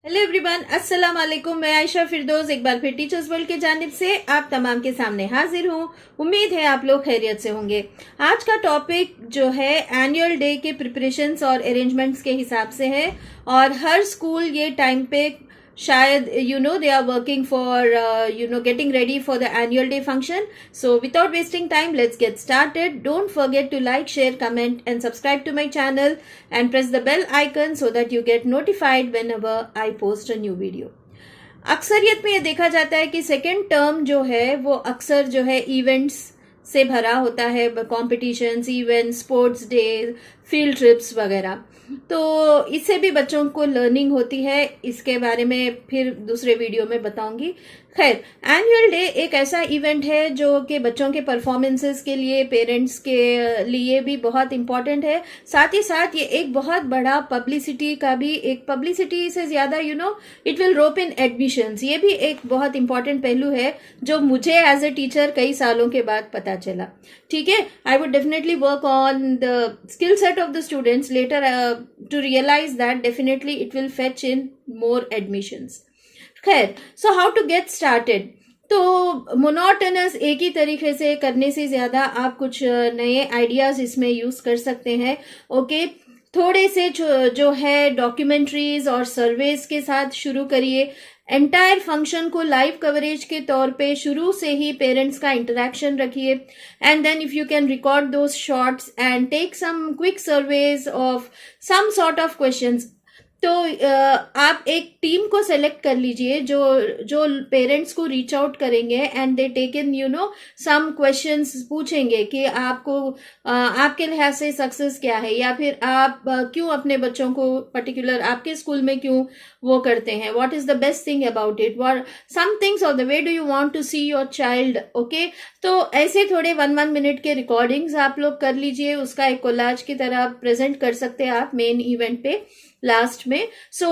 Hello everyone, अस्सलाम वालेकुम। मैं आयशा फिरदौस एक बार फिर टीचर्स वर्ल्ड के जानिब से आप तमाम के सामने हाजिर हूँ। उम्मीद है आप लोग खैरियत से होंगे। आज का टॉपिक जो है एनुअल डे के प्रिपरेशंस और अरेंजमेंट्स के हिसाब से है और हर स्कूल ये टाइम पे शायद they are working for getting ready for the annual day function. So without wasting time, let's get started. Don't forget to like, share, comment and subscribe to my channel and press the bell icon so that you get notified whenever I post a new video. अक्सरियत में ये देखा जाता है कि second term जो है वो अक्सर जो है इवेंट्स से भरा होता है, competitions, events, sports day, field trips वगैरह। तो इससे भी बच्चों को लर्निंग होती है, इसके बारे में फिर दूसरे वीडियो में बताऊंगी। खैर, एनुअल डे एक ऐसा इवेंट है जो कि बच्चों के परफॉर्मेंसेस के लिए, पेरेंट्स के लिए भी बहुत इम्पोर्टेंट है। साथ ही साथ ये एक बहुत बड़ा पब्लिसिटी का भी, एक पब्लिसिटी से ज्यादा it will rope in admissions. ये भी एक बहुत इंपॉर्टेंट पहलू है जो मुझे एज ए टीचर कई सालों के बाद पता चला। ठीक है, I would definitely work on the skill set of the students later to realise that definitely it will fetch in more admissions. खैर, so how to get started. तो मोनोटोनस एक ही तरीके से करने से ज्यादा आप कुछ नए आइडियाज इसमें यूज कर सकते हैं। ओके, थोड़े से जो है डॉक्यूमेंट्रीज और सर्वेस के साथ शुरू करिए। एंटायर फंक्शन को लाइव कवरेज के तौर पे शुरू से ही पेरेंट्स का इंटरेक्शन रखिए and then if you can record those shorts and take some quick surveys of some sort of questions. तो आप एक टीम को सेलेक्ट कर लीजिए जो पेरेंट्स को रीच आउट करेंगे and they take in some questions, पूछेंगे कि आपको आपके लिहाज से सक्सेस क्या है, या फिर आप क्यों अपने बच्चों को पर्टिकुलर आपके स्कूल में क्यों वो करते हैं, what is the best thing about it, some things of the way do you want to see your child. Okay, तो ऐसे थोड़े 1 मिनट के रिकॉर्डिंग्स आप लोग कर लीजिए, उसका एक कोलाज की तरह प्रेजेंट कर सकते हैं आप मेन इवेंट पे लास्ट में। So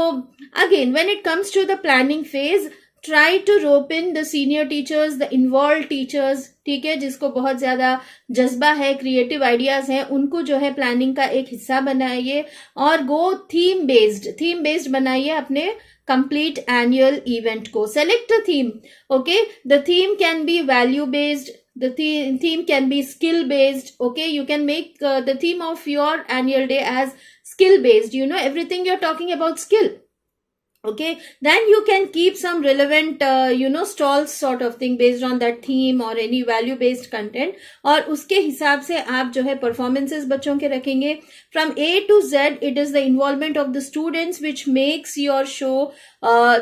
again when it comes to the planning phase, try to rope in the senior teachers, the involve teachers, ठीक है, जिसको बहुत ज्यादा जज्बा है, क्रिएटिव आइडियाज हैं, उनको जो है प्लानिंग का एक हिस्सा बनाइए और गो थीम बेस्ड बनाइए अपने कंप्लीट एनुअल इवेंट को। Select a theme. Okay, the theme can be value based, the theme can be skill based. Okay, you can make the theme of your annual day as skill based, everything you're talking about skill. Okay, then you can keep some relevant stalls sort of thing based on that theme or any value based content, और उसके हिसाब से आप जो है performances बच्चों के रखेंगे। From A to Z, it is the involvement of the students which makes your show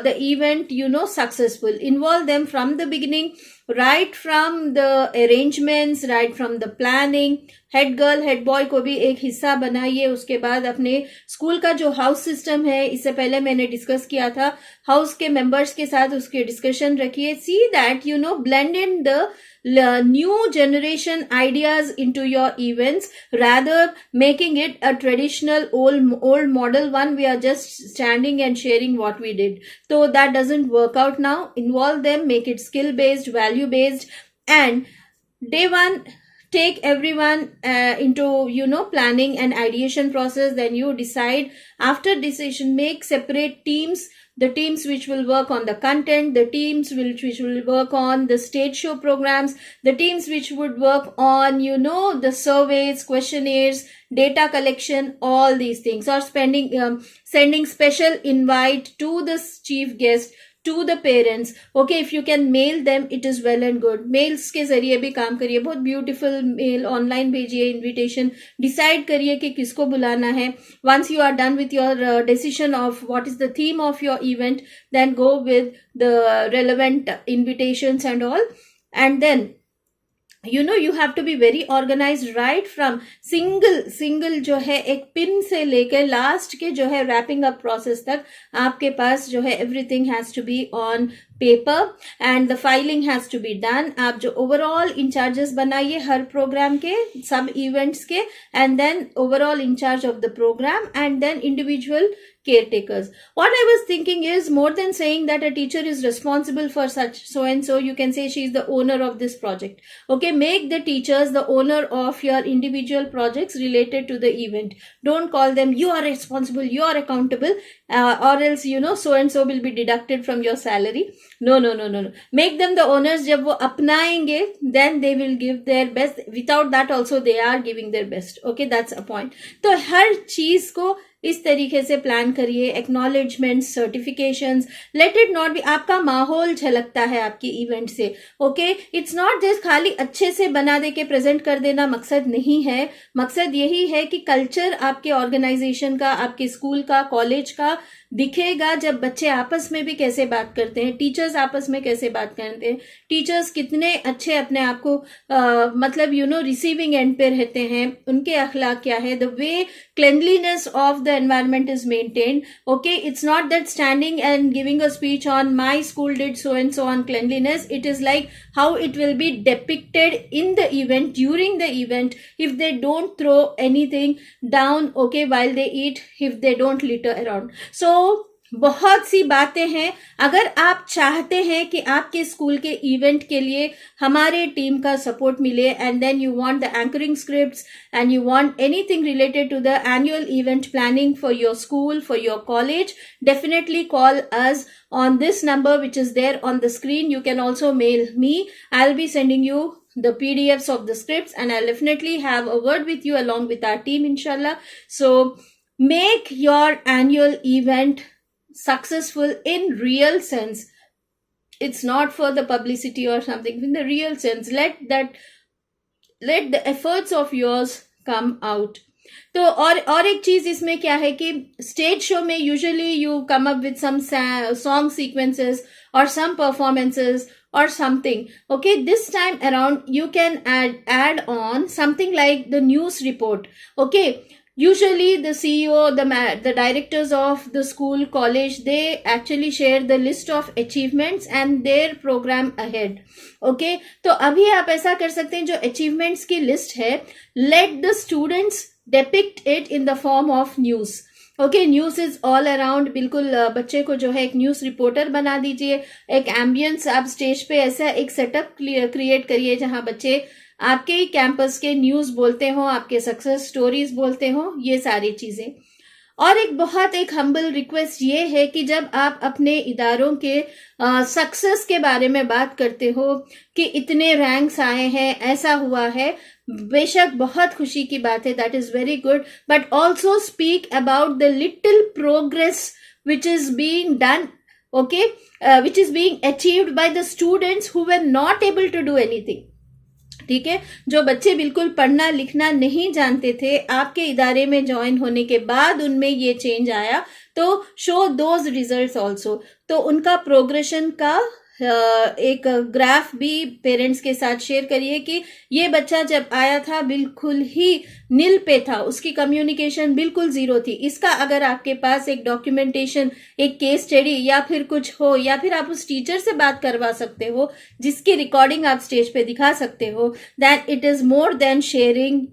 the event successful. Involve them from the beginning, right from the arrangements, right from the planning. Head girl, head boy को भी एक हिस्सा बनाइए। उसके बाद अपने school का जो हाउस सिस्टम है, इससे पहले मैंने डिस्कस किया था, हाउस के मेंबर्स के साथ उसके डिस्कशन रखिए। See that blend in the new generation ideas into your events rather making it a traditional old model one. We are just standing and sharing what we did, so that doesn't work out now. Involve them, make it skill based, value based, and day one take everyone into planning and ideation process. Then you decide, after decision, make separate teams, the teams which will work on the content, the teams which will work on the stage show programs, the teams which would work on the surveys, questionnaires, data collection, all these things, or sending special invite to the chief guest, to the parents. Okay, if you can mail them, it is well and good. Mails के जरिए भी काम करिए, बहुत beautiful mail online भेजिए, invitation decide करिए कि किसको बुलाना है। once you are done with your decision of what is the theme of your event, then go with the relevant invitations and all, and then you have to be very organized right from single जो है एक pin से लेकर last के जो है wrapping up process तक आपके पास जो है everything has to be on paper and the filing has to be done. आप जो ओवरऑल इंचार्जेस बनाइए हर प्रोग्राम के, सब इवेंट्स के, and then overall in charge of the program, and then individual caretakers. What I was thinking is, more than saying that a teacher is responsible for such so and so, you can say she is the owner of this project. Okay, make the teachers the owner of your individual projects related to the event. Don't call them you are responsible, you are accountable, or else so and so will be deducted from your salary. No. Make them the owners. जब वो अपनाएंगे then they will give their best. Without that also they are giving their best. Okay, that's a point. तो हर चीज को इस तरीके से plan करिए. Acknowledgement, certifications, let it not be. आपका माहौल झलकता है आपकी इवेंट से. ओके, इट्स नॉट जस्ट खाली अच्छे से बना दे के प्रेजेंट कर देना मकसद नहीं है. मकसद यही है कि कल्चर आपके ऑर्गेनाइजेशन का, आपके स्कूल का, कॉलेज का दिखेगा. जब बच्चे आपस में भी कैसे बात करते हैं, टीचर्स आपस में कैसे बात करते हैं, टीचर्स कितने अच्छे अपने आप को मतलब रिसीविंग एंड पे रहते हैं, उनके अखलाक क्या है, the way cleanliness of the environment is maintained. Okay, it's not that standing and giving a speech on my school did so and so on cleanliness. It is like how it will be depicted in the event, during the event, if they don't throw anything down, okay, while they eat, if they don't litter around. So बहुत सी बातें हैं. अगर आप चाहते हैं कि आपके school के इवेंट के लिए हमारे टीम का सपोर्ट मिले, and then you want the anchoring scripts and you want anything related to the annual event planning for your school, for your college, definitely call us on this number which is there on the screen. You can also mail me. I'll be sending you the PDFs of the scripts, and I'll definitely have a word with you along with our team, inshallah. So make your annual event successful in real sense. It's not for the publicity or something. In the real sense, let the efforts of yours come out. तो और एक चीज इसमें क्या है कि stage show में usually you come up with some song sequences और some performances or something. Okay, this time around you can add on something like the news report. Okay, usually the CEO, the directors of the school, college, they actually share the list of achievements and their program ahead. Okay, तो अभी आप ऐसा कर सकते हैं, जो achievements की list है, let the students depict it in the form of news. Okay, news is all around. बिल्कुल बच्चे को जो है एक न्यूज रिपोर्टर बना दीजिए. एक एम्बियंस आप स्टेज पे ऐसा एक सेटअप क्रिएट करिए जहां बच्चे आपके ही कैंपस के न्यूज बोलते हो, आपके सक्सेस स्टोरीज बोलते हो, ये सारी चीजें. और एक हम्बल रिक्वेस्ट ये है कि जब आप अपने इदारों के सक्सेस के बारे में बात करते हो कि इतने रैंक्स आए हैं, ऐसा हुआ है, बेशक बहुत खुशी की बात है, that is very good, but also speak about the little progress which is being done, okay, which is being achieved by the students who were not able to do anything. ठीक है, जो बच्चे बिल्कुल पढ़ना लिखना नहीं जानते थे, आपके इदारे में ज्वाइन होने के बाद उनमें ये चेंज आया, तो शो दोज रिजल्ट्स ऑल्सो. तो उनका प्रोग्रेशन का एक ग्राफ भी पेरेंट्स के साथ शेयर करिए कि ये बच्चा जब आया था बिल्कुल ही नील पे था, उसकी कम्युनिकेशन बिल्कुल जीरो थी. इसका अगर आपके पास एक डॉक्यूमेंटेशन, एक केस स्टडी या फिर कुछ हो, या फिर आप उस टीचर से बात करवा सकते हो जिसकी रिकॉर्डिंग आप स्टेज पे दिखा सकते हो, that it is more than sharing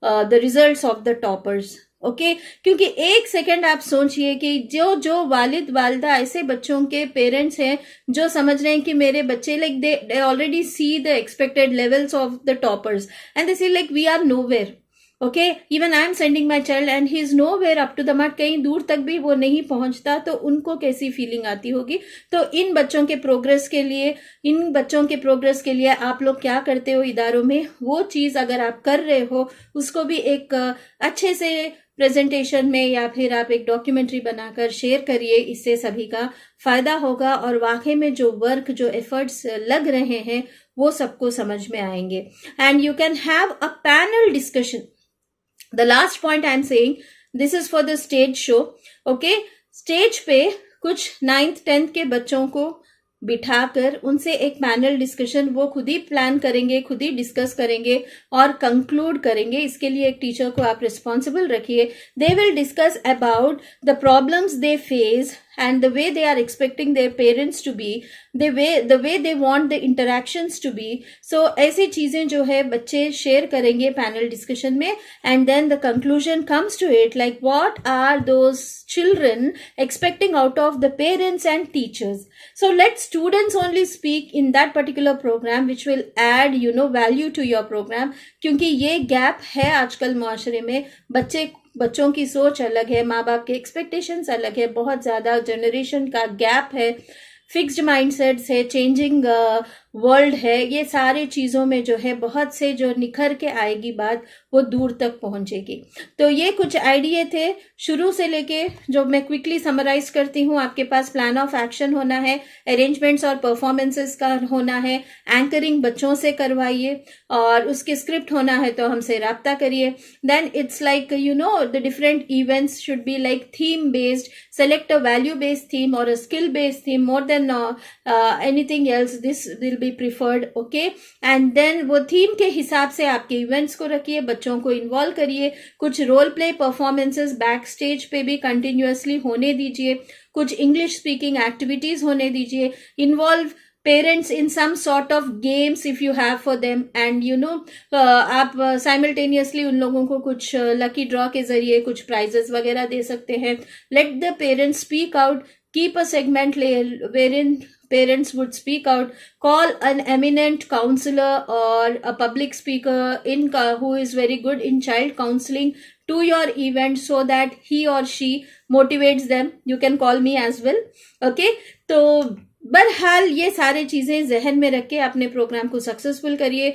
the results of the toppers. Okay, क्योंकि एक सेकंड आप सोचिए कि जो वालिद वालिदा ऐसे बच्चों के पेरेंट्स हैं जो समझ रहे हैं कि मेरे बच्चे like they already see the expected levels of the toppers and they see like we are nowhere. Okay, even I am sending my child and he is nowhere up to the mark, कहीं दूर तक भी वो नहीं पहुंचता, तो उनको कैसी फीलिंग आती होगी. तो इन बच्चों के प्रोग्रेस के लिए आप लोग क्या करते हो इदारों में, वो चीज अगर आप कर रहे हो उसको भी एक अच्छे से प्रेजेंटेशन में या फिर आप एक डॉक्यूमेंट्री बनाकर शेयर करिए. इससे सभी का फायदा होगा और वाकई में जो वर्क, जो एफर्ट्स लग रहे हैं वो सबको समझ में आएंगे. And you can have a panel discussion. The last point I am saying, this is for the stage show. Okay, stage पे कुछ 9th 10th के बच्चों को बिठाकर उनसे एक पैनल डिस्कशन वो खुद ही प्लान करेंगे, खुद ही डिस्कस करेंगे और कंक्लूड करेंगे. इसके लिए एक टीचर को आप रिस्पॉन्सिबल रखिए. They will discuss about the problems they face and the way they are expecting their parents to be, the way they want the interactions to be. So ऐसी चीजें जो है बच्चे शेयर करेंगे पैनल डिस्कशन में, and then the conclusion comes to it like what are those children expecting out of the parents and teachers. So let students only speak in that particular program which will add value to your program, क्योंकि ये gap है आजकल मुआशरे में. बच्चों की सोच अलग है, माँ बाप के एक्सपेक्टेशंस अलग है, बहुत ज्यादा जनरेशन का गैप है, फिक्स्ड माइंडसेट्स है, चेंजिंग वर्ल्ड है. ये सारे चीजों में जो है बहुत से जो निखर के आएगी बात वो दूर तक पहुंचेगी. तो ये कुछ आइडिया थे शुरू से लेके, जो मैं क्विकली समराइज करती हूँ. आपके पास प्लान ऑफ एक्शन होना है, अरेंजमेंट्स और परफॉर्मेंसेस का होना है, एंकरिंग बच्चों से करवाइए, और उसके स्क्रिप्ट होना है तो हमसे राब्ता करिए. Then it's like the different events should be like theme based. Select a value based theme और a skill based theme more than anything else. This will be preferred. Okay, and then वो theme के हिसाब से आपके events को रखिए, बच्चों को इन्वॉल्व करिए. कुछ role play performances backstage पे भी कंटिन्यूअसली होने दीजिए, कुछ इंग्लिश स्पीकिंग एक्टिविटीज होने दीजिए. Involve parents in some sort of games if you have for them, and आप simultaneously उन लोगों को कुछ lucky draw के जरिए कुछ prizes वगैरह दे सकते हैं. Let the parents speak out. Keep a segment wherein parents would speak out. Call an eminent counselor or a public speaker who is very good in child counseling to your event so that he or she motivates them. You can call me as well. Okay, तो बहरहाल ये सारे चीजें जहन में रख के अपने प्रोग्राम को सक्सेसफुल करिए.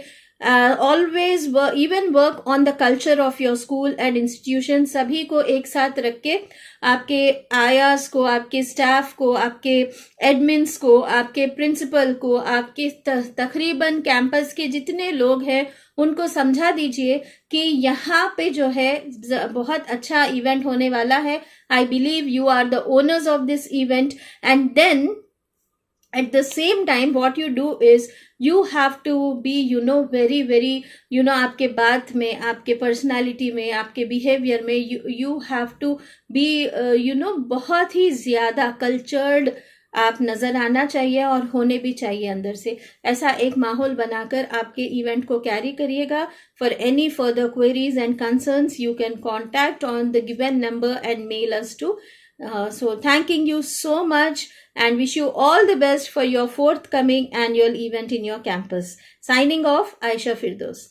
Always even work on the culture of your school and institution. सभी को एक साथ रख के, आपके आयास को, आपके स्टाफ को, आपके एडमिन्स को, आपके प्रिंसिपल को, आपके तकरीबन कैंपस के जितने लोग हैं उनको समझा दीजिए कि यहाँ पे जो है बहुत अच्छा इवेंट होने वाला है. I believe you are the owners of this event. And then at the same time what you do is you have to be very very आपके बात में, आपके पर्सनालिटी में, आपके बिहेवियर में you have to be बहुत ही ज्यादा cultured आप नजर आना चाहिए और होने भी चाहिए अंदर से. ऐसा एक माहौल बनाकर आपके इवेंट को कैरी करिएगा. For any further queries and concerns you can contact on the given number and mail us too. So thanking you so much and wish you all the best for your forthcoming annual event in your campus. Signing off, Aisha Firdaus.